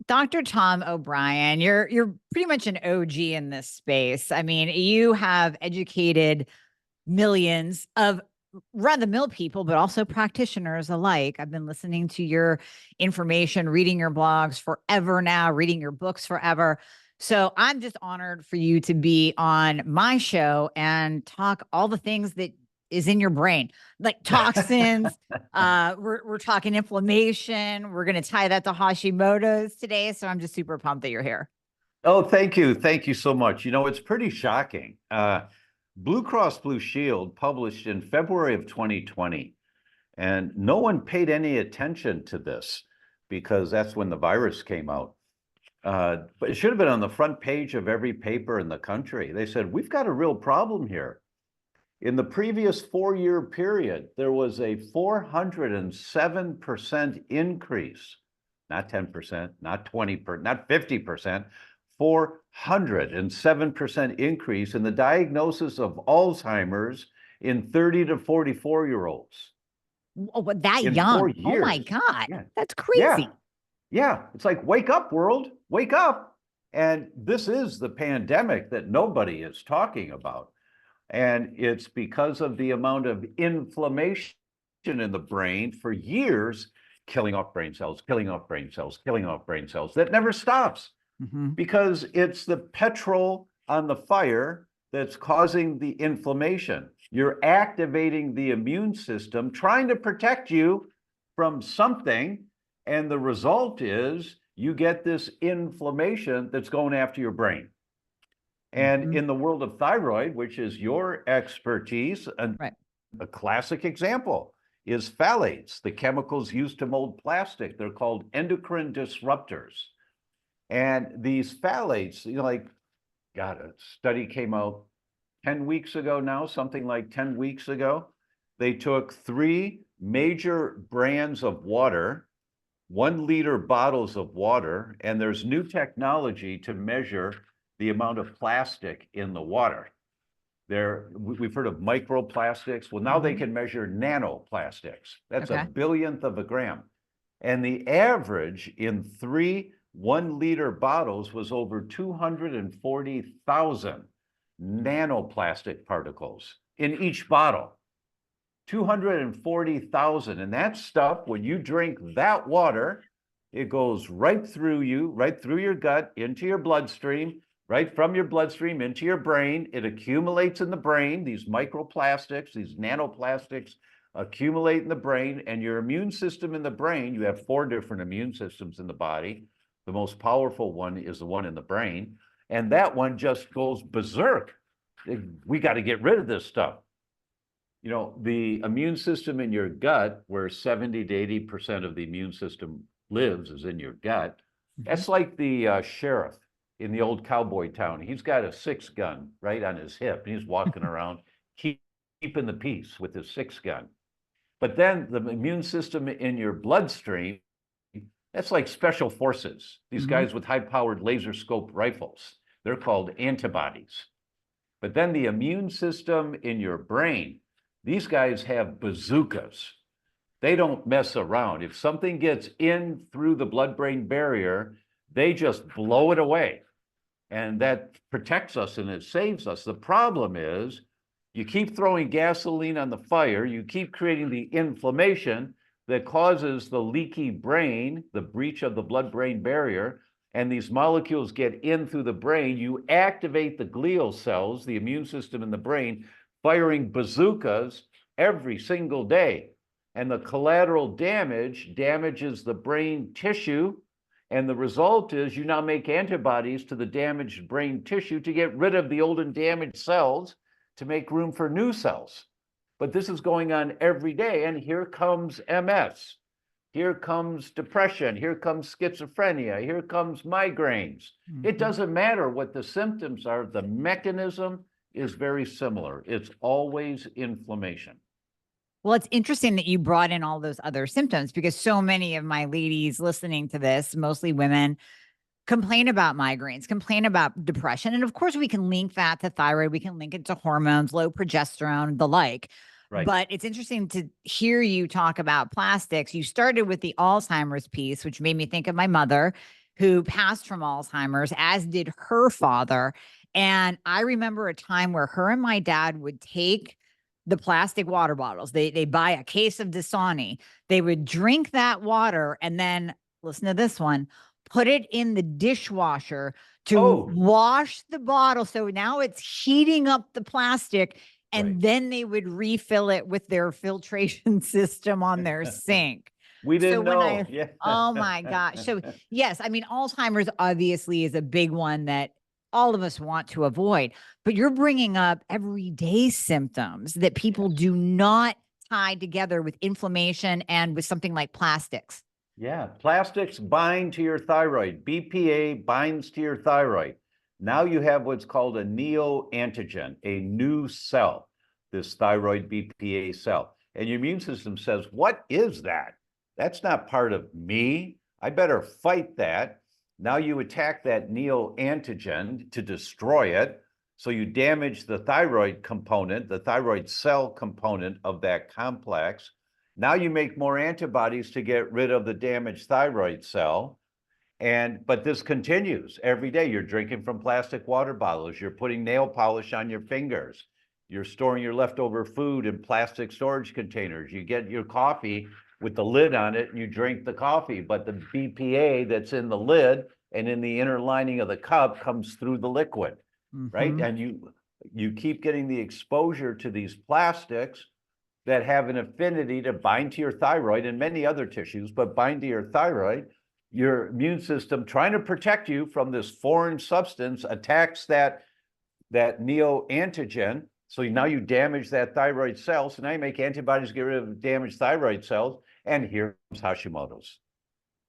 Dr. Tom O'Brien, you're pretty much an OG in this space. I mean, you have educated millions of run-of-the-mill people, but also practitioners alike. I've been listening to your information, reading your blogs forever now, reading your books forever. So I'm just honored for you to be on my show and talk all the things that is in your brain, like toxins. We're talking inflammation. We're going to tie that to Hashimoto's today. So I'm just super pumped that you're here. Oh, thank you. Thank you so much. It's pretty shocking. Blue Cross Blue Shield published in February of 2020, and no one paid any attention to this because that's when the virus came out. But it should have been on the front page of every paper in the country. They said, we've got a real problem here. In the previous 4-year period, there was a 407% increase, not 10%, not 20%, not 50%, 407% increase in the diagnosis of Alzheimer's in 30 to 44-year-olds Oh, but that in young. 4 years. Oh my God. Yeah. That's Yeah. crazy. Yeah. It's like, wake up, world, wake up. And this is the pandemic that nobody is talking about. And it's because of the amount of inflammation in the brain for years, killing off brain cells, killing off brain cells, killing off brain cells, that never stops because it's the petrol on the fire that's causing the inflammation. You're activating the immune system, trying to protect you from something. And the result is you get this inflammation that's going after your brain. And in the world of thyroid, which is your expertise, Right. a classic example is phthalates, the chemicals used to mold plastic. They're called endocrine disruptors. And these phthalates, God, a study came out 10 weeks ago now, something like 10 weeks ago. They took 3 major brands of water, 1-liter bottles of water, and there's new technology to measure the amount of plastic in the water. We've heard of microplastics. Well, now they can measure nanoplastics. That's a billionth of a gram. And the average in 3 1-liter bottles was over 240,000 nanoplastic particles in each bottle. 240,000. And that stuff, when you drink that water, it goes right through you, right through your gut, into your bloodstream, right from your bloodstream into your brain. It accumulates in the brain. These microplastics, these nanoplastics accumulate in the brain, and your immune system in the brain, you have 4 different immune systems in the body. The most powerful one is the one in the brain, and that one just goes berserk. We got to get rid of this stuff. The immune system in your gut, where 70 to 80% of the immune system lives, is in your gut. That's like the sheriff in the old cowboy town. He's got a 6-gun right on his hip, and he's walking around keeping the peace with his 6-gun. But then the immune system in your bloodstream, that's like special forces. These guys with high-powered laser scope rifles, they're called antibodies. But then the immune system in your brain, these guys have bazookas. They don't mess around. If something gets in through the blood-brain barrier, they just blow it away. And that protects us and it saves us. The problem is you keep throwing gasoline on the fire, you keep creating the inflammation that causes the leaky brain, the breach of the blood-brain barrier, and these molecules get in through the brain. You activate the glial cells, the immune system in the brain, firing bazookas every single day. And the collateral damage damages the brain tissue. And the result is you now make antibodies to the damaged brain tissue to get rid of the old and damaged cells to make room for new cells. But this is going on every day. And here comes MS. Here comes depression. Here comes schizophrenia. Here comes migraines. It doesn't matter what the symptoms are. The mechanism is very similar. It's always inflammation. Well, it's interesting that you brought in all those other symptoms because so many of my ladies listening to this, mostly women, complain about migraines, complain about depression. And of course, we can link that to thyroid. We can link it to hormones, low progesterone, the like. Right. But it's interesting to hear you talk about plastics. You started with the Alzheimer's piece, which made me think of my mother. who passed from Alzheimer's, as did her father. And I remember a time where her and my dad would take the plastic water bottles. They buy a case of Dasani. They would drink that water and then listen to this one, put it in the dishwasher to Oh, wash the bottle. So now it's heating up the plastic. And right. then they would refill it with their filtration system on their sink. We So didn't when know. I, Yeah. oh my gosh. So yes, I mean, Alzheimer's obviously is a big one that all of us want to avoid, but you're bringing up everyday symptoms that people Yes. do not tie together with inflammation and with something like plastics. Yeah, plastics bind to your thyroid. BPA binds to your thyroid. Now you have what's called a neoantigen, a new cell, this thyroid BPA cell. And your immune system says, what is that? That's not part of me. I better fight that. Now you attack that neoantigen to destroy it. So you damage the thyroid component, the thyroid cell component of that complex. Now you make more antibodies to get rid of the damaged thyroid cell. But this continues every day. You're drinking from plastic water bottles. You're putting nail polish on your fingers. You're storing your leftover food in plastic storage containers. You get your coffee with the lid on it and you drink the coffee, but the BPA that's in the lid and in the inner lining of the cup comes through the liquid, right? And you keep getting the exposure to these plastics that have an affinity to bind to your thyroid and many other tissues, but bind to your thyroid. Your immune system, trying to protect you from this foreign substance, attacks that neoantigen. So now you damage that thyroid cell. So now you make antibodies to get rid of damaged thyroid cells. And here comes Hashimoto's.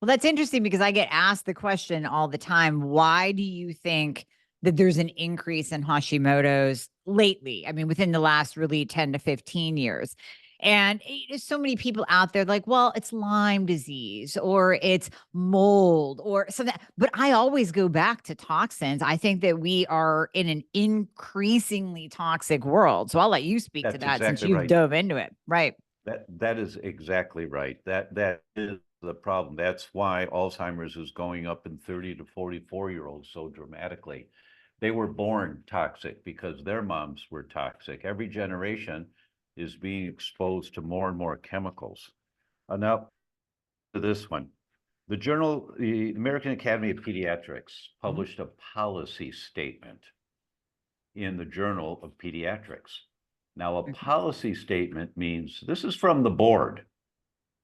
Well, that's interesting because I get asked the question all the time. Why do you think that there's an increase in Hashimoto's lately? I mean, within the last really 10 to 15 years. And there's so many people out there like, well, it's Lyme disease or it's mold or something. But I always go back to toxins. I think that we are in an increasingly toxic world. So I'll let you speak to That's that since exactly you've right. dove into it. Right. That is exactly right. That is the problem. That's why Alzheimer's is going up in 30 to 44-year-olds so dramatically. They were born toxic because their moms were toxic. Every generation is being exposed to more and more chemicals. Now, to this one, the American Academy of Pediatrics published a policy statement in the Journal of Pediatrics. Now, a policy statement means this is from the board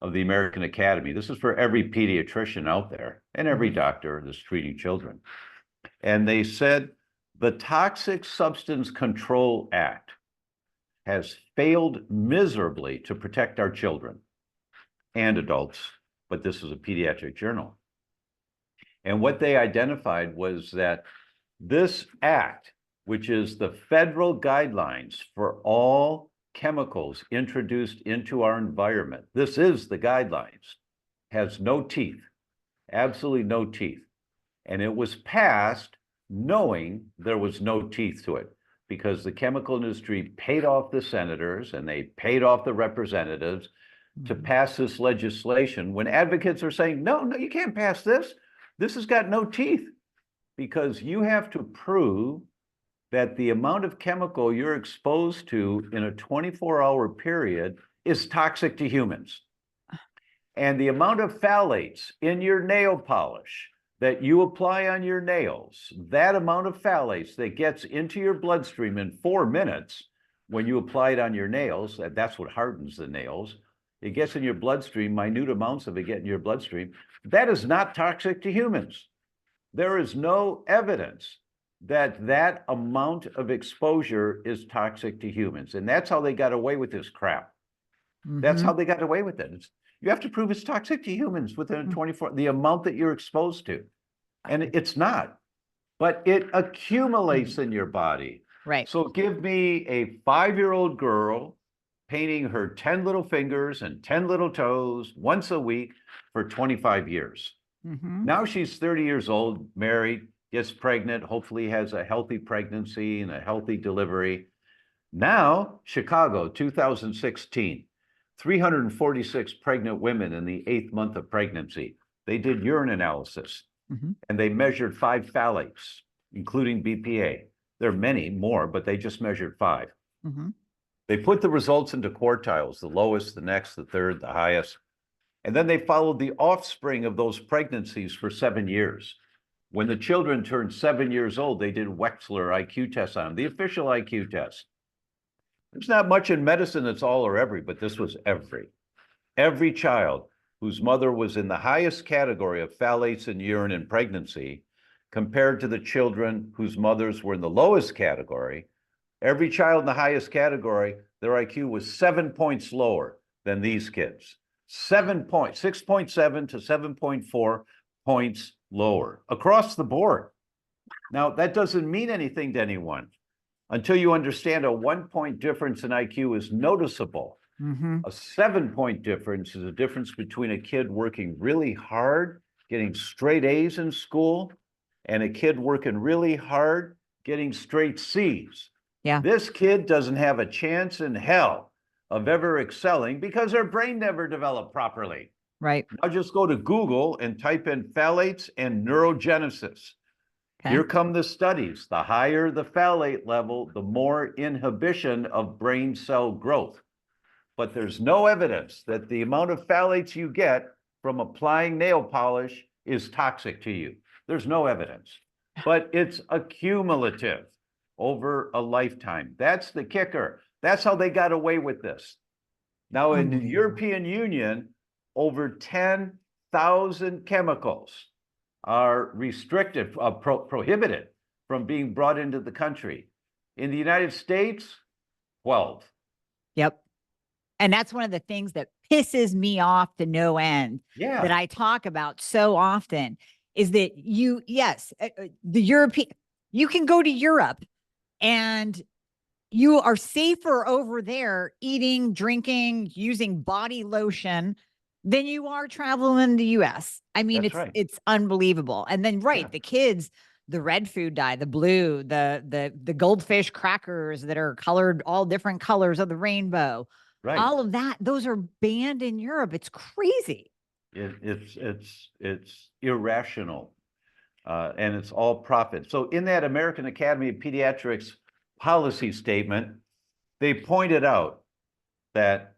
of the American Academy. This is for every pediatrician out there and every doctor that's treating children. And they said the Toxic Substance Control Act has failed miserably to protect our children and adults, but this is a pediatric journal. And what they identified was that this act, which is the federal guidelines for all chemicals introduced into our environment, this is the guidelines, has no teeth, absolutely no teeth. And it was passed knowing there was no teeth to it, because the chemical industry paid off the senators and they paid off the representatives to pass this legislation when advocates are saying, no, you can't pass this. This has got no teeth, because you have to prove that the amount of chemical you're exposed to in a 24-hour period is toxic to humans. And the amount of phthalates in your nail polish that you apply on your nails, that amount of phthalates that gets into your bloodstream in 4 minutes when you apply it on your nails, that's what hardens the nails. It gets in your bloodstream, minute amounts of it get in your bloodstream. That is not toxic to humans. There is no evidence that that amount of exposure is toxic to humans. And that's how they got away with this crap. That's how they got away with it. You have to prove it's toxic to humans within 24, the amount that you're exposed to. And it's not, but it accumulates in your body. Right. So give me a 5-year-old girl painting her 10 little fingers and 10 little toes once a week for 25 years. Now she's 30 years old, married, gets pregnant, hopefully has a healthy pregnancy and a healthy delivery. Now, Chicago, 2016. 346 pregnant women in the 8th month of pregnancy. They did urine analysis. and they measured 5 phthalates, including BPA. There are many more, but they just measured 5. They put the results into quartiles, the lowest, the next, the third, the highest. And then they followed the offspring of those pregnancies for 7 years. When the children turned 7 years old, they did Wechsler IQ tests on them, the official IQ test. There's not much in medicine that's all or every, but this was every. Every child whose mother was in the highest category of phthalates in urine in pregnancy, compared to the children whose mothers were in the lowest category, every child in the highest category, their IQ was 7 points lower than these kids. 7 points, 6.7 to 7.4 points lower across the board. Now, that doesn't mean anything to anyone until you understand a 1 point difference in IQ is noticeable. A 7 point difference is a difference between a kid working really hard, getting straight A's in school, and a kid working really hard, getting straight C's. Yeah. This kid doesn't have a chance in hell of ever excelling because their brain never developed properly. Right. Now just go to Google and type in phthalates and neurogenesis. Here come the studies. The higher the phthalate level, the more inhibition of brain cell growth. But there's no evidence that the amount of phthalates you get from applying nail polish is toxic to you. There's no evidence, but it's accumulative over a lifetime. That's the kicker. That's how they got away with this. Now, in the European Union, over 10,000 chemicals are restricted, prohibited from being brought into the country. In the United States, 12. Yep. And that's one of the things that pisses me off to no end that I talk about so often is that the European, you can go to Europe and you are safer over there eating, drinking, using body lotion than you are traveling in the US. I mean, it's unbelievable. And then, the kids, the red food dye, the blue, the goldfish crackers that are colored all different colors of the rainbow. Right. All of that, those are banned in Europe. It's crazy. It's irrational, and it's all profit. So in that American Academy of Pediatrics policy statement, they pointed out that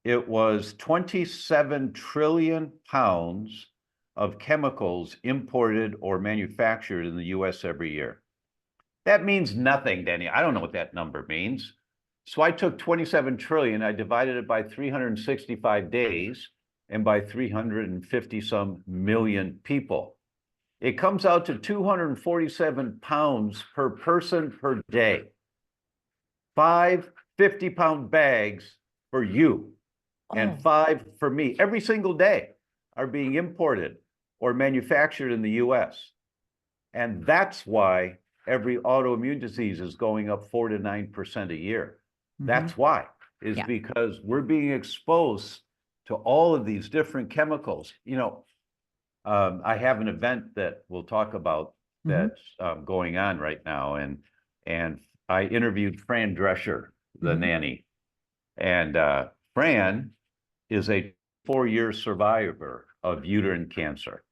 it was 27 trillion pounds of chemicals imported or manufactured in the US every year. That means nothing, Danny. I don't know what that number means. So I took 27 trillion, I divided it by 365 days and by 350 some million people. It comes out to 247 pounds per person per day. 5 50-pound bags for you and 5 for me. Every single day are being imported or manufactured in the US. And that's why every autoimmune disease is going up 4 to 9% a year. That's why, because we're being exposed to all of these different chemicals. You know, I have an event that we'll talk about that's going on right now, and I interviewed Fran Drescher, the nanny, and Fran is a 4-year survivor of uterine cancer,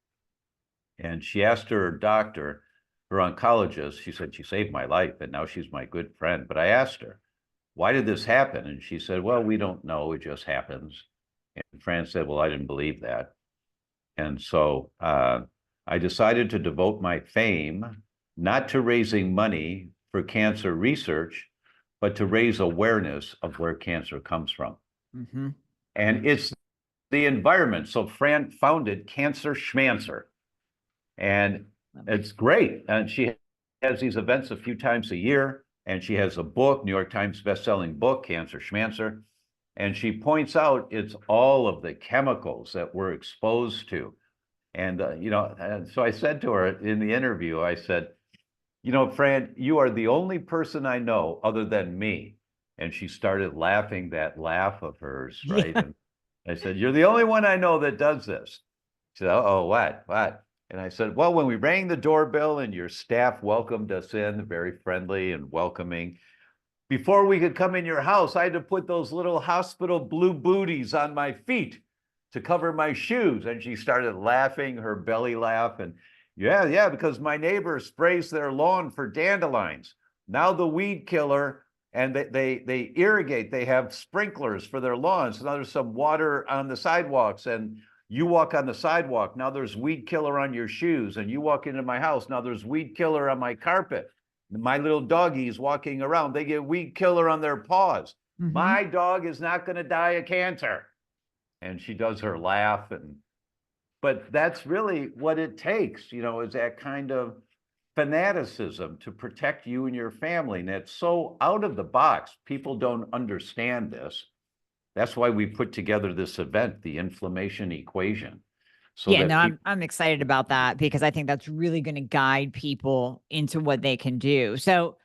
and she asked her doctor, her oncologist, she said, she saved my life, and now she's my good friend. But I asked her, why did this happen? And she said, well, we don't know. It just happens. And Fran said, well, I didn't believe that. And so I decided to devote my fame not to raising money for cancer research, but to raise awareness of where cancer comes from. And it's the environment. So Fran founded Cancer Schmancer. And it's great. And she has these events a few times a year. And she has a book, New York Times bestselling book, Cancer Schmancer. And she points out it's all of the chemicals that we're exposed to. And, and so I said to her in the interview, I said, Fran, you are the only person I know other than me. And she started laughing that laugh of hers, right? And I said, you're the only one I know that does this. She said, oh, what? And I said, well, when we rang the doorbell and your staff welcomed us in, very friendly and welcoming, before we could come in your house, I had to put those little hospital blue booties on my feet to cover my shoes. And she started laughing, her belly laugh. And yeah, because my neighbor sprays their lawn for dandelions. Now the weed killer, and they irrigate, they have sprinklers for their lawns. So now there's some water on the sidewalks, and you walk on the sidewalk. Now there's weed killer on your shoes, and you walk into my house. Now there's weed killer on my carpet. My little doggies walking around, they get weed killer on their paws. Mhm. My dog is not going to die of cancer. And she does her laugh. But that's really what it takes, is that kind of fanaticism to protect you and your family. And it's so out of the box. People don't understand this. That's why we put together this event, the inflammation equation. So Yeah, that no, I'm excited about that because I think that's really going to guide people into what they can do. So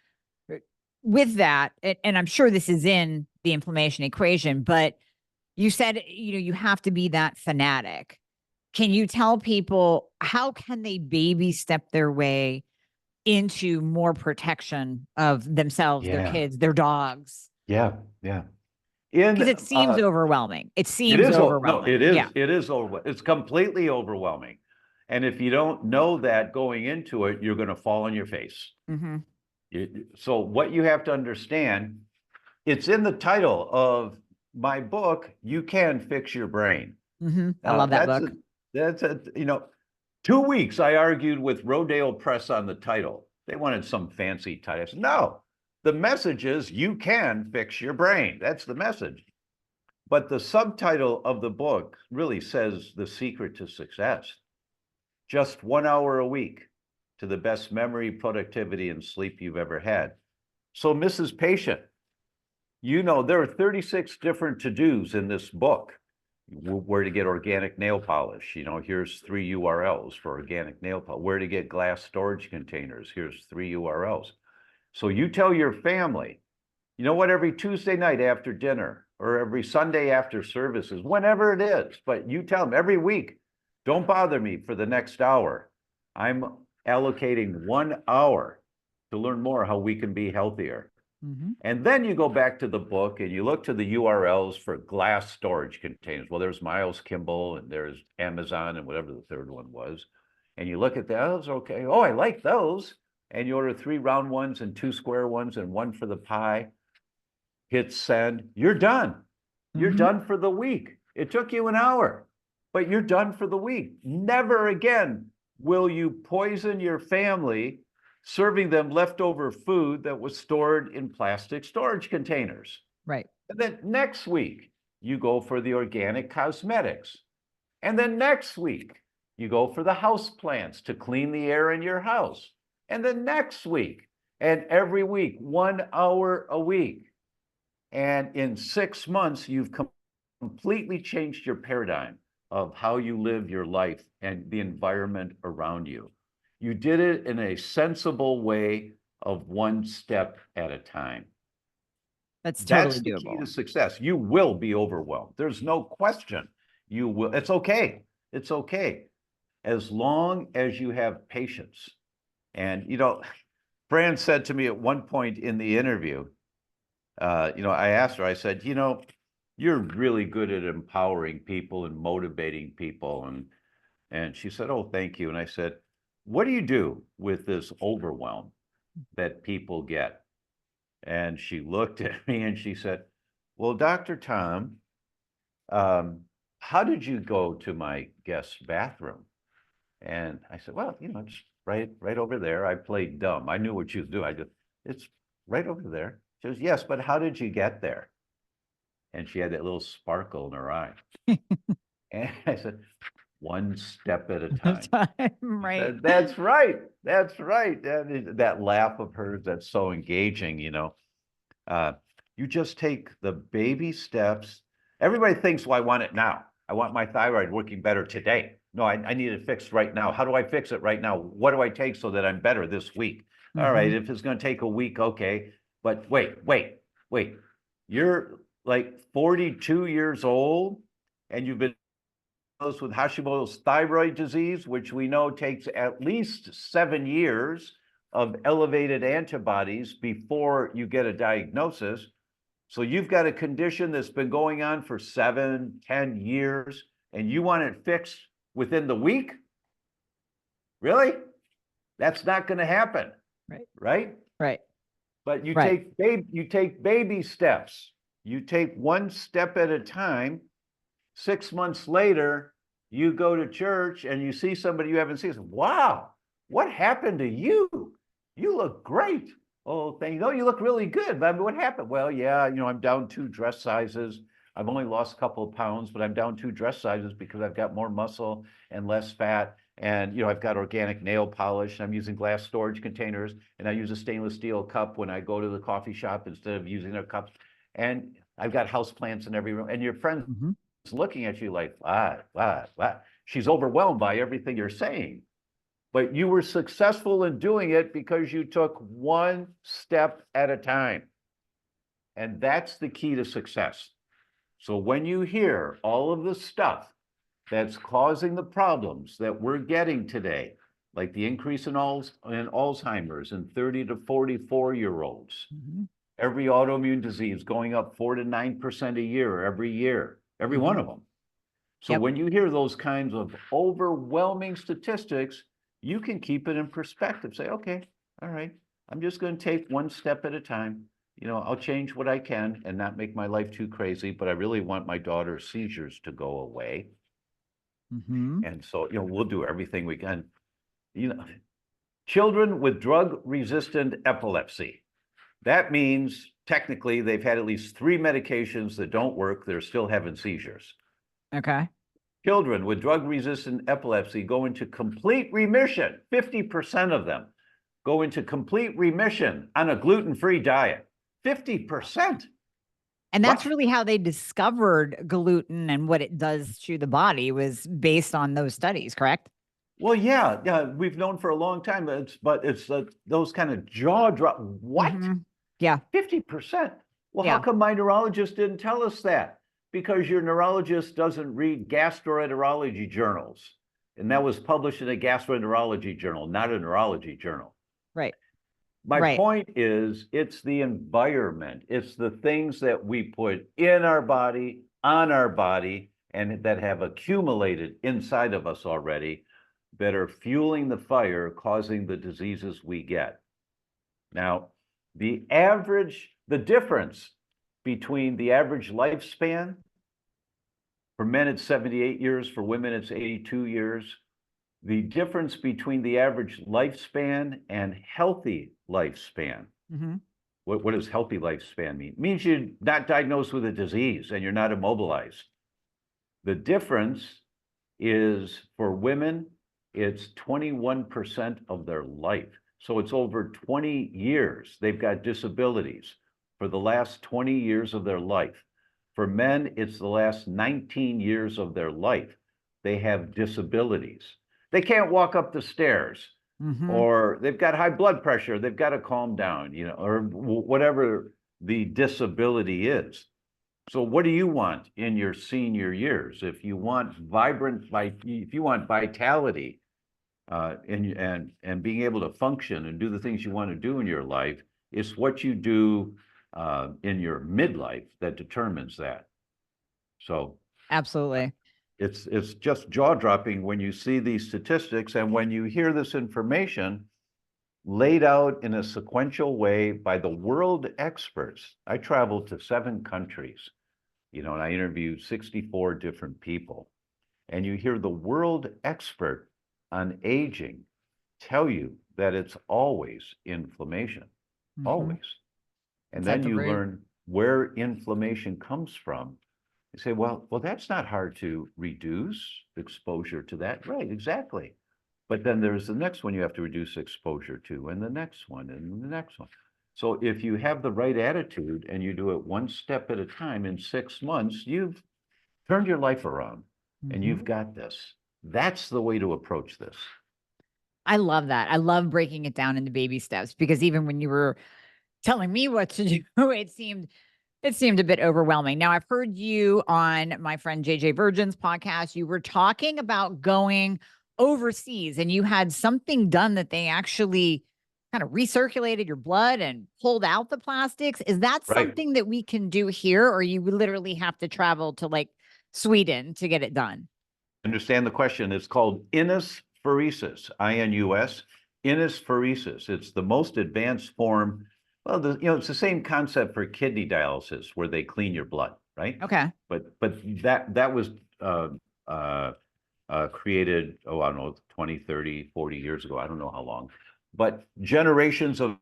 with that, and I'm sure this is in the inflammation equation, but you said, you have to be that fanatic. Can you tell people how can they baby step their way into more protection of themselves, their kids, their dogs? Yeah. Because it seems overwhelming. It It seems is, no, overwhelming. it is, Yeah. it is it's completely overwhelming. And if you don't know that going into it, you're going to fall on your face. Mm-hmm. So what you have to understand, it's in the title of my book, You Can Fix Your Brain. Mm-hmm. I love that book. That's 2 weeks I argued with Rodale Press on the title. They wanted some fancy title. I said, no, the message is you can fix your brain. That's the message. But the subtitle of the book really says the secret to success. Just 1 hour a week to the best memory, productivity, and sleep you've ever had. So, Mrs. Patient, there are 36 different to-dos in this book. Where to get organic nail polish. Here's 3 URLs for organic nail polish. Where to get glass storage containers. Here's 3 URLs. So you tell your family, every Tuesday night after dinner or every Sunday after services, whenever it is, but you tell them every week, don't bother me for the next hour. I'm allocating 1 hour to learn more how we can be healthier. Mm-hmm. And then you go back to the book and you look to the URLs for glass storage containers. Well, there's Miles Kimball and there's Amazon and whatever the third one was. And you look at those, okay, oh, I like those. And you order 3 round ones and 2 square ones and 1 for the pie. Hit send, you're done. Mm-hmm. You're done for the week. It took you an hour, but you're done for the week. Never again will you poison your family serving them leftover food that was stored in plastic storage containers. Right. And then next week, you go for the organic cosmetics. And then next week, you go for the house plants to clean the air in your house. And then next week, and every week, 1 hour a week. And in 6 months, you've completely changed your paradigm of how you live your life and the environment around you. You did it in a sensible way of 1 step at a time. That's totally That's the doable. key to success. You will be overwhelmed. There's no question. You will. It's okay. It's okay. As long as you have patience. And, Fran said to me at one point in the interview, I asked her, I said, you're really good at empowering people and motivating people. And she said, oh, thank you. And I said, what do you do with this overwhelm that people get? And she looked at me and she said, well, Dr. Tom, how did you go to my guest bathroom? And I said, well, it's right over there. I played dumb. I knew what she was doing. It's right over there. She goes, yes, but how did you get there? And she had that little sparkle in her eye. And I said, 1 step at a time. Right. That's right. That's right. That laugh of hers, that's so engaging, you just take the baby steps. Everybody thinks, well, I want it now. I want my thyroid working better today. No, I need it fixed right now. How do I fix it right now? What do I take so that I'm better this week? Mm-hmm. All right, if it's going to take a week, okay. But wait. You're like 42 years old and you've been diagnosed with Hashimoto's thyroid disease, which we know takes at least 7 years of elevated antibodies before you get a diagnosis. So you've got a condition that's been going on for 7, 10 years. and you want it fixed within the week? Really? That's not going to happen. Right. Right? Right. But you Right. take baby steps. You take one step at a time. 6 months later, you go to church and you see somebody you haven't seen. Wow, what happened to you? You look great. Oh, thank you. No, you look really good. But what happened? Well, yeah, I'm down 2 dress sizes. I've only lost a couple of pounds, but I'm down 2 dress sizes because I've got more muscle and less fat. And, I've got organic nail polish. I'm using glass storage containers, and I use a stainless steel cup when I go to the coffee shop instead of using their cups. And I've got house plants in every room. And your friends looking at you like, what? She's overwhelmed by everything you're saying. But you were successful in doing it because you took one step at a time. And that's the key to success. So when you hear all of the stuff that's causing the problems that we're getting today, like the increase in Alzheimer's in 30 to 44-year-olds, every autoimmune disease going up 4 to 9% a year, every one of them. So when you hear those kinds of overwhelming statistics, you can keep it in perspective. Say, okay, all right, I'm just going to take one step at a time. I'll change what I can and not make my life too crazy, but I really want my daughter's seizures to go away. And so, we'll do everything we can. Children with drug-resistant epilepsy. That means technically they've had at least 3 medications that don't work. They're still having seizures. Okay. Children with drug-resistant epilepsy go into complete remission. 50% of them go into complete remission on a gluten-free diet. 50%. And that's really how they discovered gluten and what it does to the body, was based on those studies, correct? Well, yeah, we've known for a long time, but it's those kind of jaw drop. What? Yeah. 50%. Well, how come my neurologist didn't tell us that? Because your neurologist doesn't read gastroenterology journals. And that was published in a gastroenterology journal, not a neurology journal. Right. My point is, it's the environment. It's the things that we put in our body, on our body, and that have accumulated inside of us already that are fueling the fire, causing the diseases we get. Now, the difference between the average lifespan, for men it's 78 years, for women it's 82 years. The difference between the average lifespan and healthy lifespan. What does healthy lifespan mean? It means you're not diagnosed with a disease and you're not immobilized. The difference is, for women, it's 21% of their life. So it's over 20 years they've got disabilities for the last 20 years of their life. For men, it's the last 19 years of their life. They have disabilities. They can't walk up the stairs, or they've got high blood pressure. They've got to calm down, or whatever the disability is. So what do you want in your senior years? If you want if you want vitality, and being able to function and do the things you want to do in your life, it's what you do in your midlife that determines that. So absolutely. It's just jaw-dropping when you see these statistics and when you hear this information laid out in a sequential way by the world experts. I traveled to 7 countries, and I interviewed 64 different people. And you hear the world expert on aging tell you that it's always inflammation, always. And then you learn where inflammation comes from. You say, well, that's not hard to reduce exposure to that. Right, exactly. But then there's the next one you have to reduce exposure to, and the next one, and the next one. So if you have the right attitude and you do it one step at a time, in 6 months, you've turned your life around and you've got this. That's the way to approach this. I love that. I love breaking it down into baby steps, because even when you were telling me what to do, it seemed a bit overwhelming. Now, I've heard you on my friend JJ Virgin's podcast. You were talking about going overseas, and you had something done that they actually kind of recirculated your blood and pulled out the plastics. Is that something that we can do here, or you literally have to travel to like Sweden to get it done? understand the question. It's called inusphoresis, I-N-U-S, inusphoresis. It's the most advanced form. Well, it's the same concept for kidney dialysis where they clean your blood, right? Okay. But that was created, I don't know, 20, 30, 40 years ago. I don't know how long, but generations of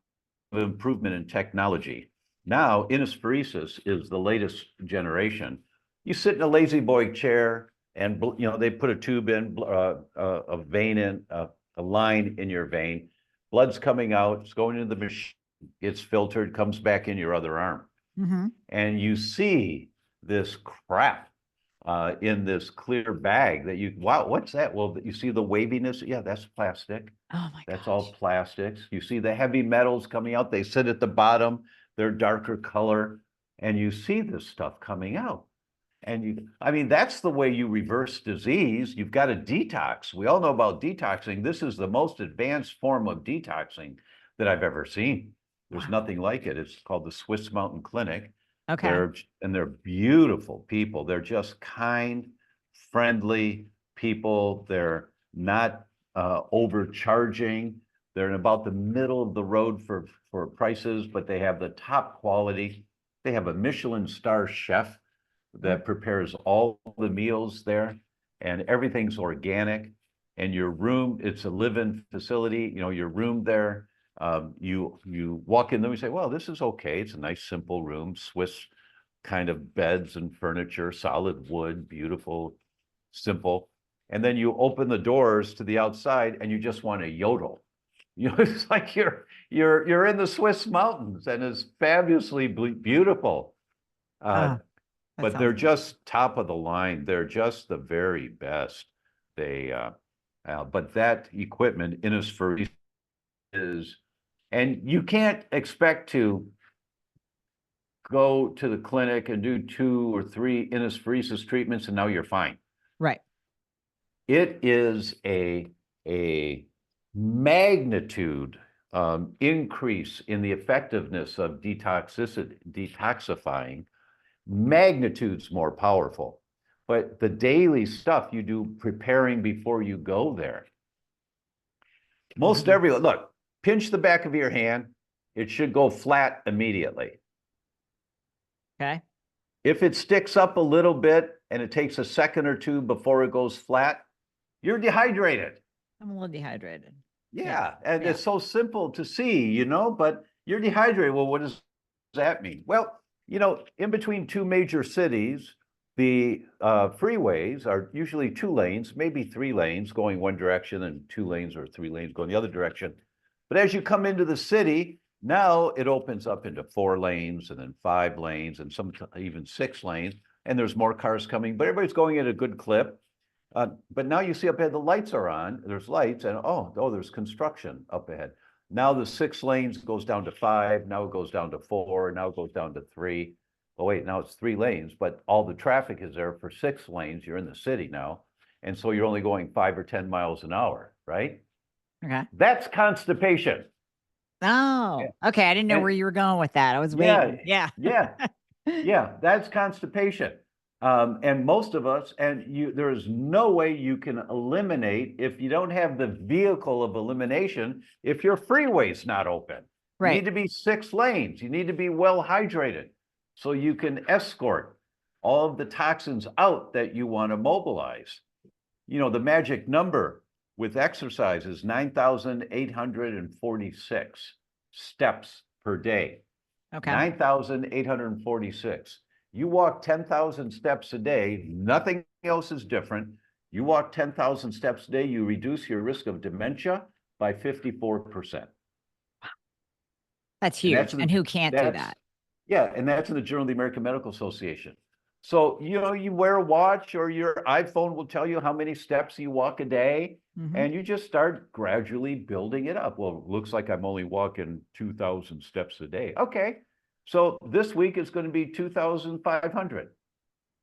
improvement in technology. Now, inusphoresis is the latest generation. You sit in a lazy boy chair and, they put a tube in, a vein in, a line in your vein. Blood's coming out, it's going into the machine, gets filtered, comes back in your other arm. Mm-hmm. And you see this crap in this clear bag that wow, what's that? Well, you see the waviness. Yeah, that's plastic. Oh my That's gosh. all plastics. You see the heavy metals coming out. They sit at the bottom. They're darker color. And you see this stuff coming out. And I mean, that's the way you reverse disease. You've got to detox. We all know about detoxing. This is the most advanced form of detoxing that I've ever seen. There's nothing like it. It's called the Swiss Mountain Clinic. Okay. They're beautiful people. They're just kind, friendly people. They're not overcharging. They're in about the middle of the road for prices, but they have the top quality. They have a Michelin star chef that prepares all the meals there, and everything's organic. And your room, it's a live-in facility. Your room there, you walk in there, you say, well, this is okay. It's a nice, simple room, Swiss kind of beds and furniture, solid wood, beautiful, simple. And then you open the doors to the outside and you just want to yodel. It's like you're in the Swiss mountains, and it's fabulously beautiful. But they're just top of the line. They're just the very best. But that equipment, Innisfree, is, and you can't expect to go to the clinic and do 2 or 3 Innisphoresis treatments and now you're fine. Right. It is a magnitude increase in the effectiveness of detoxifying, magnitudes more powerful. But the daily stuff you do preparing before you go there. Most everyone, look, pinch the back of your hand. It should go flat immediately. Okay. If it sticks up a little bit and it takes a second or 2 before it goes flat, you're dehydrated. I'm a little dehydrated. Yeah. And it's so simple to see, but you're dehydrated. Well, what does that mean? Well, in between 2 major cities, the freeways are usually 2 lanes, maybe 3 lanes going one direction and 2 lanes or 3 lanes going the other direction. But as you come into the city, now it opens up into 4 lanes and then 5 lanes and even 6 lanes. And there's more cars coming, but everybody's going at a good clip. But now you see up ahead, the lights are on. There's lights, and there's construction up ahead. Now the 6 lanes goes down to 5. Now it goes down to 4. Now it goes down to 3. Oh, wait, now it's 3 lanes, but all the traffic is there for 6 lanes. You're in the city now. And so you're only going 5 or 10 miles an hour, right? Okay. That's constipation. Oh, okay. I didn't know where you were going with that. I was waiting. Yeah. Yeah, that's constipation. And most of us, there is no way you can eliminate if you don't have the vehicle of elimination if your freeway's not open. Right. You need to be 6 lanes. You need to be well hydrated so you can escort all of the toxins out that you want to mobilize. The magic number with exercise is 9,846 steps per day. Okay. 9,846. You walk 10,000 steps a day, nothing else is different. You walk 10,000 steps a day, you reduce your risk of dementia by 54%. That's huge. And who can't do that? Yeah, and that's in the Journal of the American Medical Association. So, you wear a watch, or your iPhone will tell you how many steps you walk a day, and you just start gradually building it up. Well, it looks like I'm only walking 2,000 steps a day. Okay, so this week it's going to be 2,500,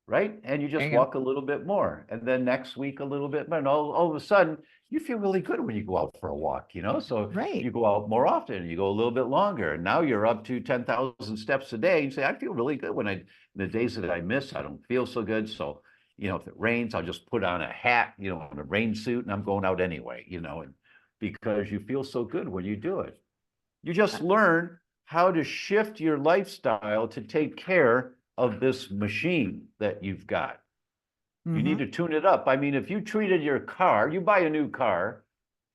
right? And you just walk a little bit more, and then next week a little bit more, and all of a sudden you feel really good when you go out for a walk, So you go out more often, you go a little bit longer, and now you're up to 10,000 steps a day. You say, I feel really good when the days that I miss, I don't feel so good. So, if it rains, I'll just put on a hat, and a rain suit, and I'm going out anyway, and because you feel so good when you do it. You just learn how to shift your lifestyle to take care of this machine that you've got. You need to tune it up. I mean, if you treated your car, you buy a new car,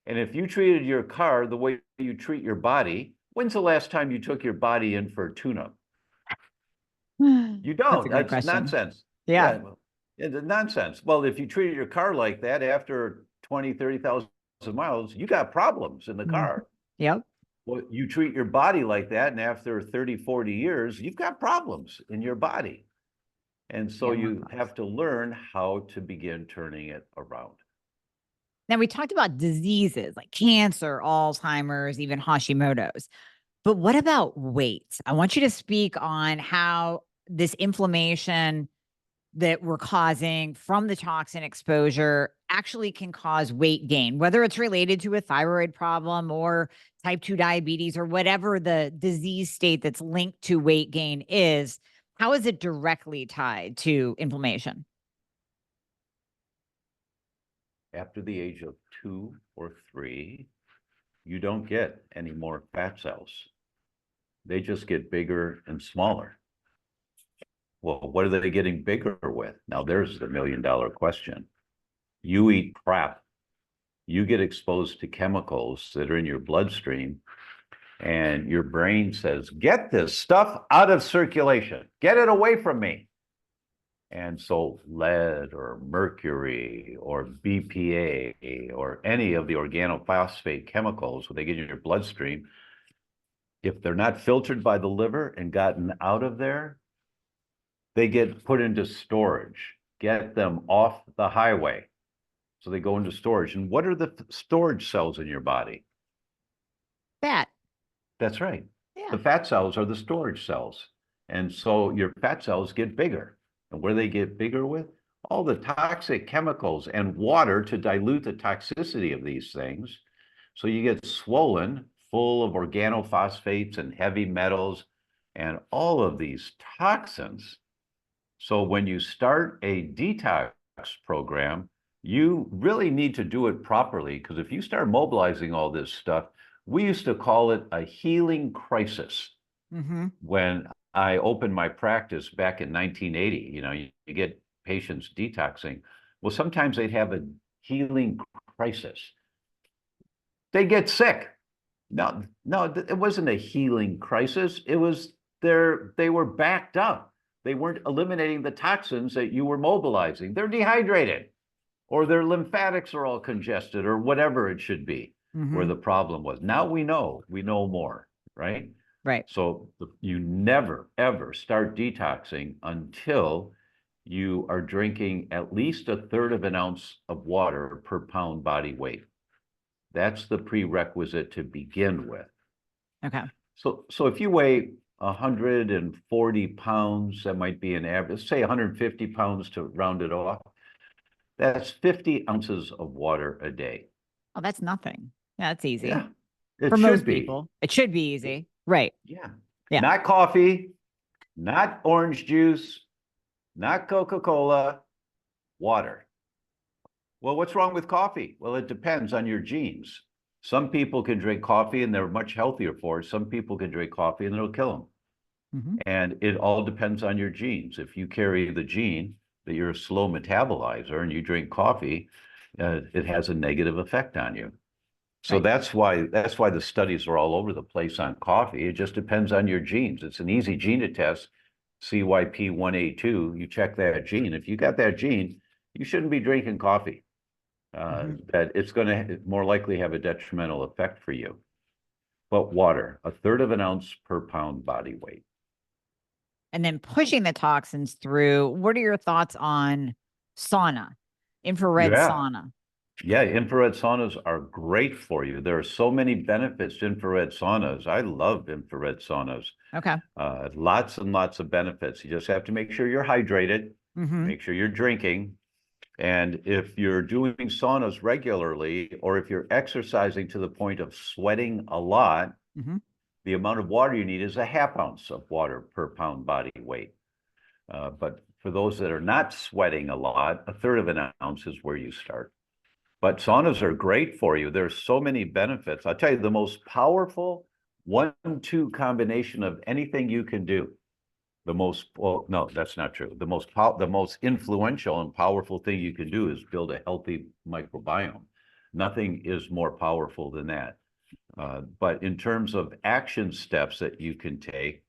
and if you treated your car the way you treat your body, when's the last time you took your body in for a tune-up? You That's don't. a great That's question. nonsense. Yeah. Yeah, well, it's nonsense. Well, if you treated your car like that after 20, 30,000 miles, you got problems in the car. Yep. Well, you treat your body like that, and after 30, 40 years, you've got problems in your body. And so you have to learn how to begin turning it around. Now, we talked about diseases like cancer, Alzheimer's, even Hashimoto's. But what about weight? I want you to speak on how this inflammation that we're causing from the toxin exposure actually can cause weight gain, whether it's related to a thyroid problem or type 2 diabetes or whatever the disease state that's linked to weight gain is. How is it directly tied to inflammation? After the age of 2 or 3, you don't get any more fat cells. They just get bigger and smaller. Well, what are they getting bigger with? Now, there's the million-dollar question. You eat crap. You get exposed to chemicals that are in your bloodstream, and your brain says, get this stuff out of circulation. Get it away from me. And so lead or mercury or BPA or any of the organophosphate chemicals, when they get in your bloodstream, if they're not filtered by the liver and gotten out of there, they get put into storage. Get them off the highway. So they go into storage. And what are the storage cells in your body? Fat. That's right. Yeah. The fat cells are the storage cells. And so your fat cells get bigger. And where they get bigger with? All the toxic chemicals and water to dilute the toxicity of these things. So you get swollen, full of organophosphates and heavy metals and all of these toxins. So when you start a detox program, you really need to do it properly, because if you start mobilizing all this stuff, we used to call it a healing crisis. When I opened my practice back in 1980, you get patients detoxing. Well, sometimes they'd have a healing crisis. They get sick. No, it wasn't a healing crisis. It was they were backed up. They weren't eliminating the toxins that you were mobilizing. They're dehydrated, or their lymphatics are all congested, or whatever it should be, where the problem was. Now we know more, right? Right. So you never, ever start detoxing until you are drinking at least 1/3 of an ounce of water per pound body weight. That's the prerequisite to begin with. Okay. So if you weigh 140 pounds, that might be an average, say 150 pounds to round it off. That's 50 ounces of water a day. Oh, that's nothing. Yeah, that's easy. Yeah, it For should most be. people. It should be easy. Right. Yeah. Yeah. Not coffee, not orange juice, not Coca-Cola, water. Well, what's wrong with coffee? Well, it depends on your genes. Some people can drink coffee and they're much healthier for it. Some people can drink coffee and it'll kill them. And it all depends on your genes. If you carry the gene that you're a slow metabolizer and you drink coffee, it has a negative effect on you. So Right. that's why the studies are all over the place on coffee. It just depends on your genes. It's an easy gene to test, CYP1A2. You check that gene. If you got that gene, you shouldn't be drinking coffee. That it's going to more likely have a detrimental effect for you. But water, 1/3 of an ounce per pound body weight. And then pushing the toxins through. What are your thoughts on sauna, infrared sauna? Yeah, infrared saunas are great for you. There are so many benefits to infrared saunas. I love infrared saunas. Okay. Lots and lots of benefits. You just have to make sure you're hydrated, make sure you're drinking. And if you're doing saunas regularly, or if you're exercising to the point of sweating a lot, the amount of water you need is 1/2 ounce of water per pound body weight. But for those that are not sweating a lot, a third of an ounce is where you start. But saunas are great for you. There's so many benefits. I'll tell you, the most powerful 1-2 combination of anything you can do. Well, no, that's not true. The most influential and powerful thing you can do is build a healthy microbiome. Nothing is more powerful than that. But in terms of action steps that you can take,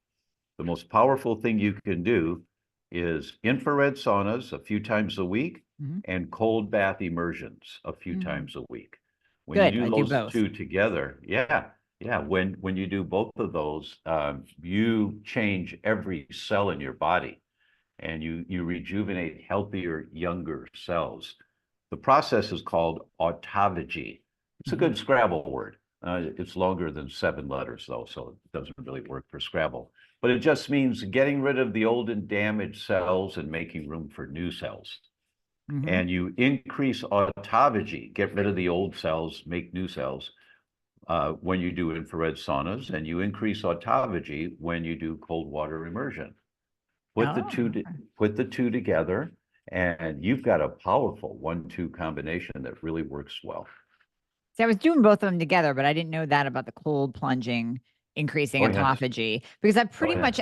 the most powerful thing you can do is infrared saunas a few times a week and cold bath immersions a few times a week. When Good. you I do do those both. two together, when you do both of those, you change every cell in your body and you rejuvenate healthier, younger cells. The process is called autophagy. It's a good Scrabble word. It's longer than 7 letters, though, so it doesn't really work for Scrabble. But it just means getting rid of the old and damaged cells and making room for new cells. And you increase autophagy, get rid of the old cells, make new cells, when you do infrared saunas, and you increase autophagy when you do cold water immersion. Put the two together, and you've got a powerful 1-2 combination that really works well. See, I was doing both of them together, but I didn't know that about the cold plunging, increasing autophagy, because I've pretty much,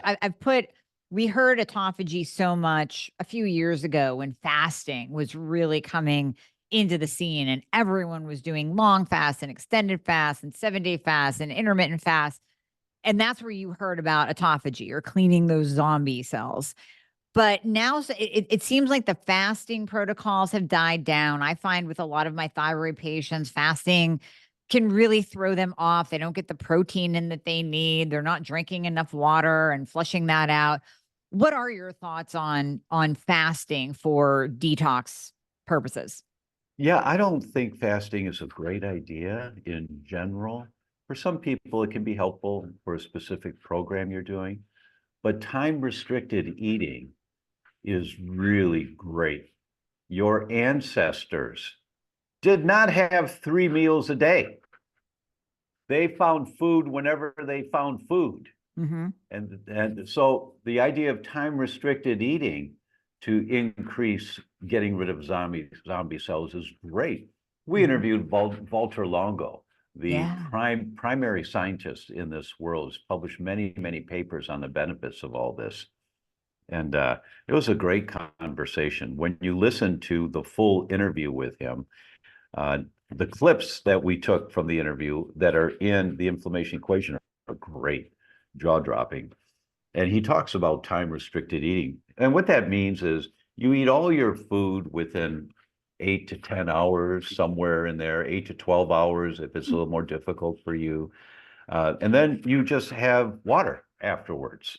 we heard autophagy so much a few years ago when fasting was really coming into the scene and everyone was doing long fasts and extended fasts and 7-day fasts and intermittent fasts. And that's where you heard about autophagy or cleaning those zombie cells. But now it seems like the fasting protocols have died down. I find with a lot of my thyroid patients, fasting can really throw them off. They don't get the protein in that they need. They're not drinking enough water and flushing that out. What are your thoughts on fasting for detox purposes? Yeah, I don't think fasting is a great idea in general. For some people, it can be helpful for a specific program you're doing, but time-restricted eating is really great. Your ancestors did not have 3 meals a day. They found food whenever they found food. And so the idea of time-restricted eating to increase getting rid of zombie cells is great. We interviewed Walter Longo, the primary scientist in this world, has published many, many papers on the benefits of all this. And it was a great conversation. When you listen to the full interview with him, the clips that we took from the interview that are in the inflammation equation are great, jaw-dropping. And he talks about time-restricted eating. And what that means is you eat all your food within 8 to 10 hours, somewhere in there, 8 to 12 hours if it's a little more difficult for you. And then you just have water afterwards.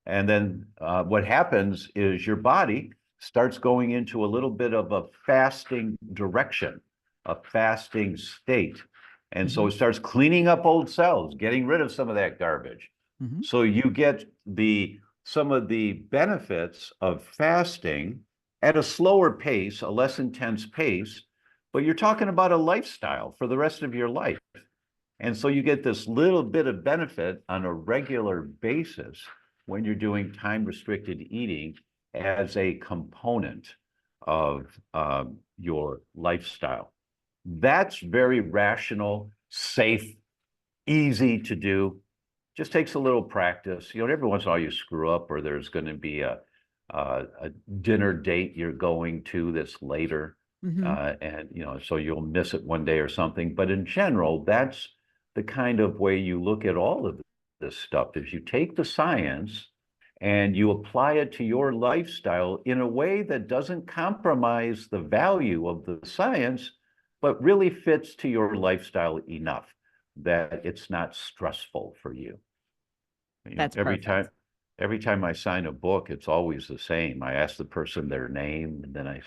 And then what happens is your body starts going into a little bit of a fasting direction, a fasting state. And so it starts cleaning up old cells, getting rid of some of that garbage. So you get some of the benefits of fasting at a slower pace, a less intense pace, but you're talking about a lifestyle for the rest of your life. And so you get this little bit of benefit on a regular basis when you're doing time-restricted eating as a component of your lifestyle. That's very rational, safe, easy to do. Just takes a little practice. You know, every once in a while you screw up, or there's going to be a dinner date you're going to that's later, and you know, so you'll miss it one day or something. But in general, that's the kind of way you look at all of this stuff. Is you take the science and you apply it to your lifestyle in a way that doesn't compromise the value of the science, but really fits to your lifestyle enough that it's not stressful for you. You know, That's perfect. Every time I sign a book, it's always the same. I ask the person their name, and then I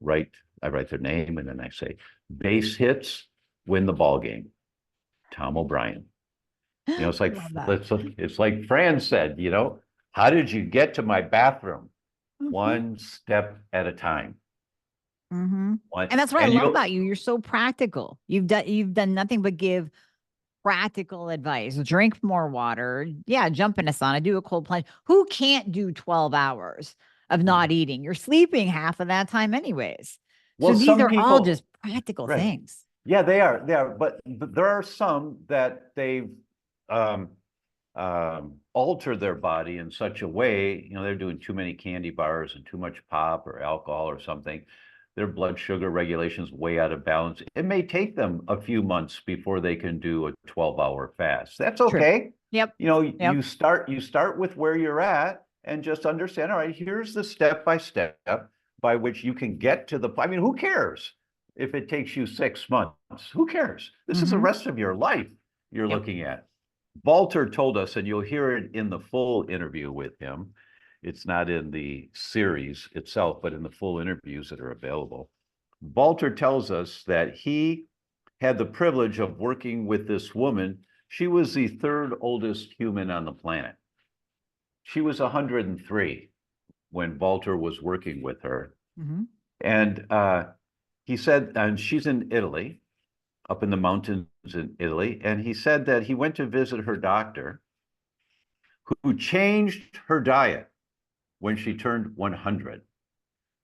write their name, and then I say, base hits win the ball game. Tom O'Brien. You know, it's like Fran said, you know, how did you get to my bathroom? One step at a time. And that's what I love about you. You're so practical. You've done nothing but give practical advice. Drink more water. Yeah, jump in a sauna, do a cold plunge. Who can't do 12 hours of not eating. You're sleeping half of that time anyways. So Well, these some are all people, just practical right. things. Yeah, they are. They are. But there are some that they've um, alter their body in such a way, they're doing too many candy bars and too much pop or alcohol or something. Their blood sugar regulation's way out of balance. It may take them a few months before they can do a 12-hour fast. That's True. okay. Yep. You start with where you're at and just understand, all right, here's the step by step by which you can get to the, I mean, who cares if it takes you 6 months? Who cares? This is the rest of your life you're looking at. Walter told us, and you'll hear it in the full interview with him. It's not in the series itself, but in the full interviews that are available. Walter tells us that he had the privilege of working with this woman. She was the third oldest human on the planet. She was 103 when Walter was working with her. And he said, and she's in Italy, up in the mountains in Italy. And he said that he went to visit her doctor, who changed her diet when she turned 100.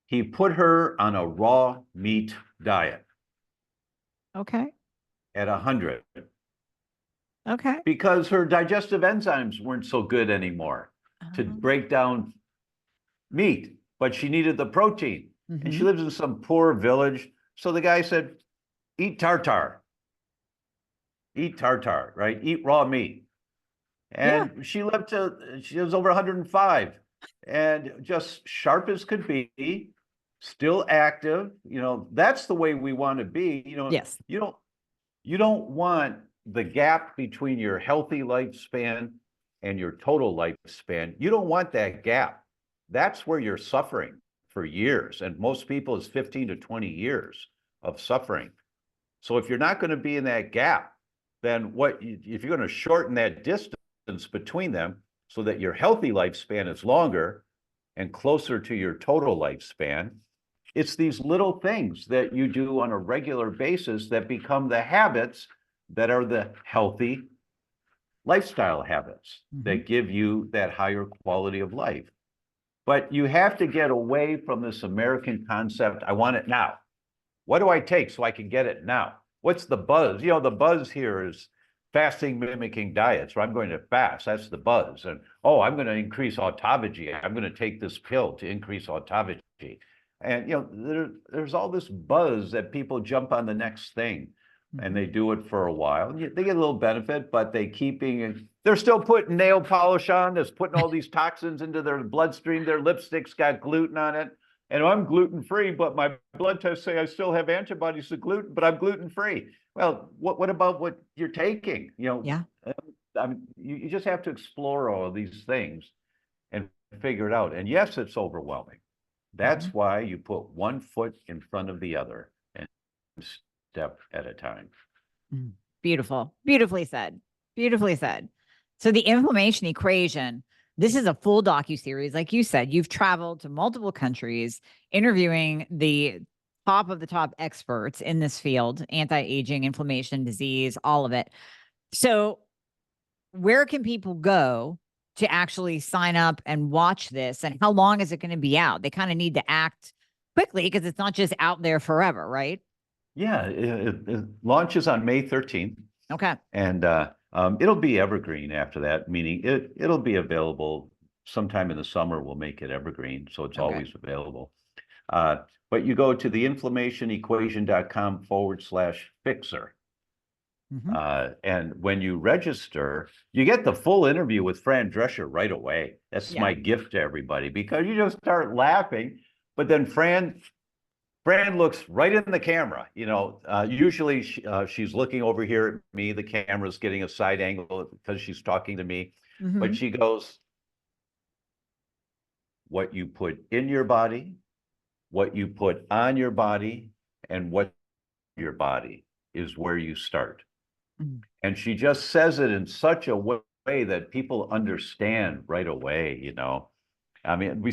He put her on a raw meat diet. Okay. At 100. Okay. Because her digestive enzymes weren't so good anymore to break down meat, but she needed the protein. And she lives in some poor village. So the guy said, eat tartar. Eat tartar, right? Eat raw meat. And she lived she was over 105 and just sharp as could be, still active. That's the way we want to be. Yes. You don't want the gap between your healthy lifespan and your total lifespan. You don't want that gap. That's where you're suffering for years. And most people is 15 to 20 years of suffering. So if you're not going to be in that gap, then if you're going to shorten that distance between them so that your healthy lifespan is longer and closer to your total lifespan, it's these little things that you do on a regular basis that become the habits that are the healthy lifestyle habits that give you that higher quality of life. But you have to get away from this American concept. I want it now. What do I take so I can get it now? What's the buzz? The buzz here is fasting mimicking diets, or I'm going to fast. That's the buzz. And, I'm going to increase autophagy. I'm going to take this pill to increase autophagy. And, there's all this buzz that people jump on the next thing and they do it for a while. They get a little benefit, but they're still putting nail polish on. They're putting all these toxins into their bloodstream. Their lipstick's got gluten on it. And I'm gluten-free, but my blood tests say I still have antibodies to gluten, but I'm gluten-free. Well, what about what you're taking? I mean, you just have to explore all of these things and figure it out. And yes, it's overwhelming. That's why you put one foot in front of the other and step at a time. Beautiful. Beautifully said. Beautifully said. So the inflammation equation, this is a full docuseries. Like you said, you've traveled to multiple countries interviewing the top of the top experts in this field, anti-aging, inflammation, disease, all of it. So where can people go to actually sign up and watch this? And how long is it going to be out? They kind of need to act quickly because it's not just out there forever, right? Yeah, it launches on May 13th. Okay. And it'll be evergreen after that, meaning it'll be available sometime in the summer. We'll make it evergreen, so it's always available. But you go to theinflammationequation.com/fixer. And when you register, you get the full interview with Fran Drescher right away. That's my gift to everybody, because you just start laughing. But then Fran looks right in the camera. Usually she's looking over here at me. The camera's getting a side angle because she's talking to me. But she goes, what you put in your body, what you put on your body, and what your body is where you start. And she just says it in such a way that people understand right away. I mean,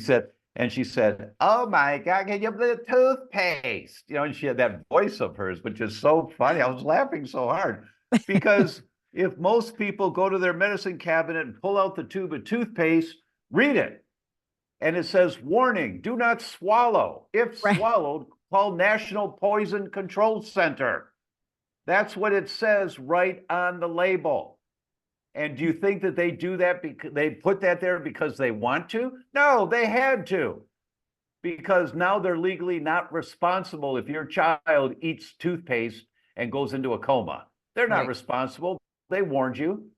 she said, oh my God, can you put toothpaste? And she had that voice of hers, which is so funny. I was laughing so hard because if most people go to their medicine cabinet and pull out the tube of toothpaste, read it. and it says, warning, do not swallow. If Right. swallowed, call National Poison Control Center. That's what it says right on the label. And do you think that they do that because they put that there because they want to? No, they had to. Because now they're legally not responsible if your child eats toothpaste and goes into a coma. They're not Right. responsible. They warned you,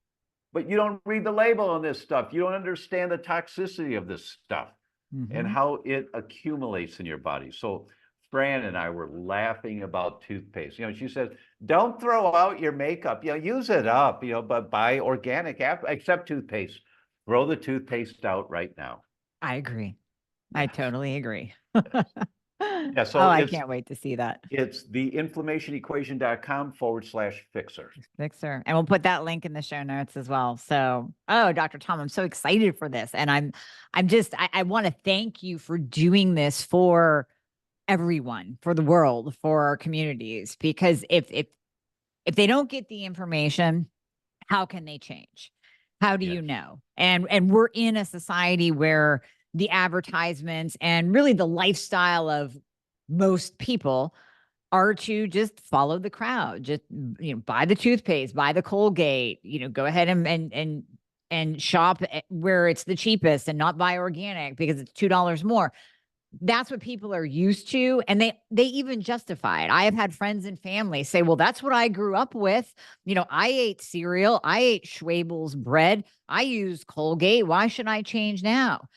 but you don't read the label on this stuff. You don't understand the toxicity of this stuff and how it accumulates in your body. So Fran and I were laughing about toothpaste. You know, she said, don't throw out your makeup, you know, use it up, you know, but buy organic, except toothpaste. Throw the toothpaste out right now. I agree. I totally agree. Yeah, Oh, so I can't wait to see that. it's theinflammationequation.com/fixer. Fixer. And we'll put that link in the show notes as well. So, oh, Dr. Tom, I'm so excited for this. And I want to thank you for doing this for everyone, for the world, for our communities, because if they don't get the information, how can they change? How do you know? And we're in a society where the advertisements and really the lifestyle of most people are to just follow the crowd, just, you know, buy the toothpaste, buy the Colgate, you know, go ahead and shop where it's the cheapest and not buy organic because it's $2 more. That's what people are used to, and they even justify it. I have had friends and family say, well, that's what I grew up with. You know, I ate cereal, I ate Schwabel's bread, I use Colgate. Why should I change now?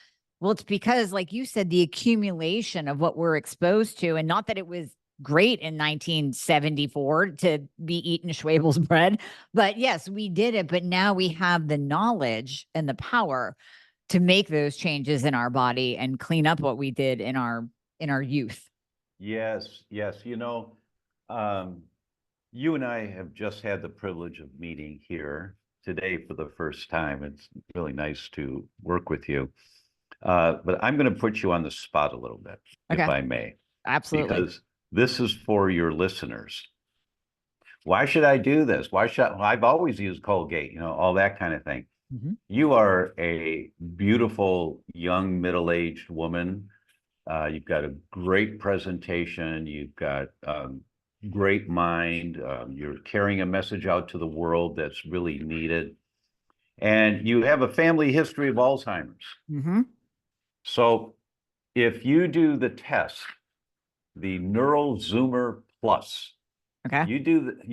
Well, it's because, like you said, the accumulation of what we're exposed to, and not that it was great in 1974 to be eating Schwabel's bread, but yes, we did it. But now we have the knowledge and the power to make those changes in our body and clean up what we did in our youth. Yes, yes. You know, you and I have just had the privilege of meeting here today for the first time. It's really nice to work with you. But I'm going to put you on the spot a little bit, if Okay. I may, Absolutely. because this is for your listeners. Why should I do this? I've always used Colgate, you know, all that kind of thing. You are a beautiful young middle-aged woman. You've got a great presentation. You've got great mind. You're carrying a message out to the world that's really needed. And you have a family history of Alzheimer's. So if you do the test, the Neural Zoomer Plus, Okay. you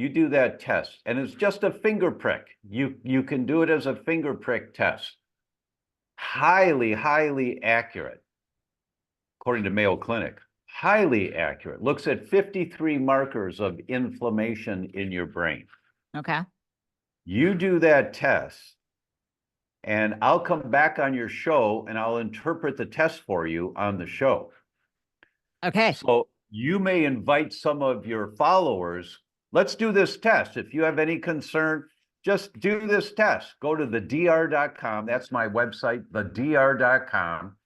do that test, and it's just a finger prick. You can do it as a finger prick test. Highly, highly accurate, according to Mayo Clinic. Highly accurate. Looks at 53 markers of inflammation in your brain. Okay. You do that test, and I'll come back on your show and I'll interpret the test for you on the show. Okay. So you may invite some of your followers. Let's do this test. If you have any concern, just do this test. Go to thedr.com. That's my website, thedr.com,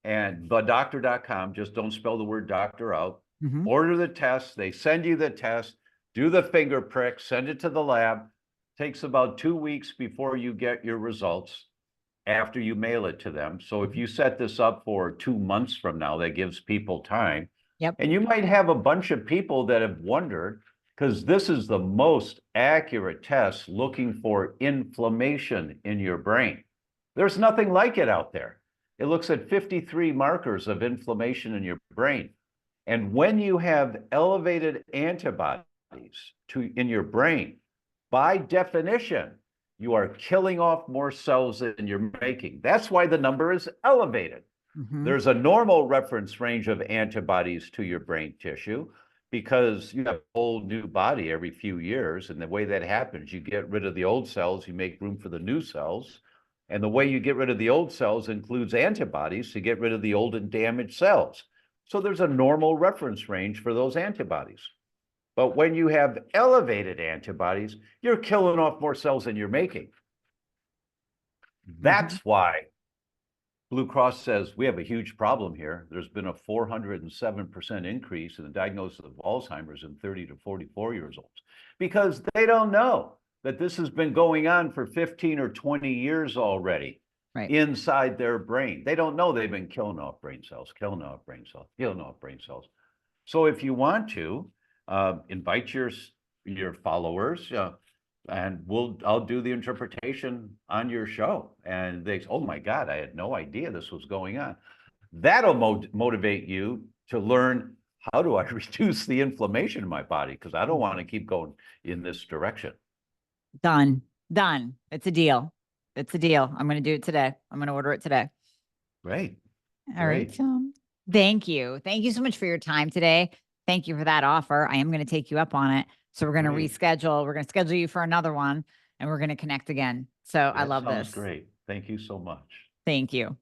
and thedoctor.com. Just don't spell the word doctor out. Order the test. They send you the test. Do the finger prick. Send it to the lab. Takes about 2 weeks before you get your results after you mail it to them. So if you set this up for 2 months from now, that gives people time. Yep. And you might have a bunch of people that have wondered, because this is the most accurate test looking for inflammation in your brain. There's nothing like it out there. It looks at 53 markers of inflammation in your brain. And when you have elevated antibodies in your brain, by definition, you are killing off more cells than you're making. That's why the number is elevated. There's a normal reference range of antibodies to your brain tissue because you have a whole new body every few years. And the way that happens, you get rid of the old cells, you make room for the new cells. And the way you get rid of the old cells includes antibodies to get rid of the old and damaged cells. So there's a normal reference range for those antibodies. But when you have elevated antibodies, you're killing off more cells than you're making. That's why Blue Cross says we have a huge problem here. There's been a 407% increase in the diagnosis of Alzheimer's in 30 to 44 years old, because they don't know that this has been going on for 15 or 20 years already. Right. inside their brain. They don't know they've been killing off brain cells, killing off brain cells, killing off brain cells. So if you want to, invite your followers, and I'll do the interpretation on your show. And they say, oh my God, I had no idea this was going on. That'll motivate you to learn, how do I reduce the inflammation in my body? Because I don't want to keep going in this direction. Done. Done. It's a deal. It's a deal. I'm going to do it today. I'm going to order it today. Great. All right. Great. Thank you. Thank you so much for your time today. Thank you for that offer. I am going to take you up on it. So we're going to Great. reschedule. We're going to schedule you for another one, and we're going to connect again. So I That love sounds this. great. Thank you so much. Thank you.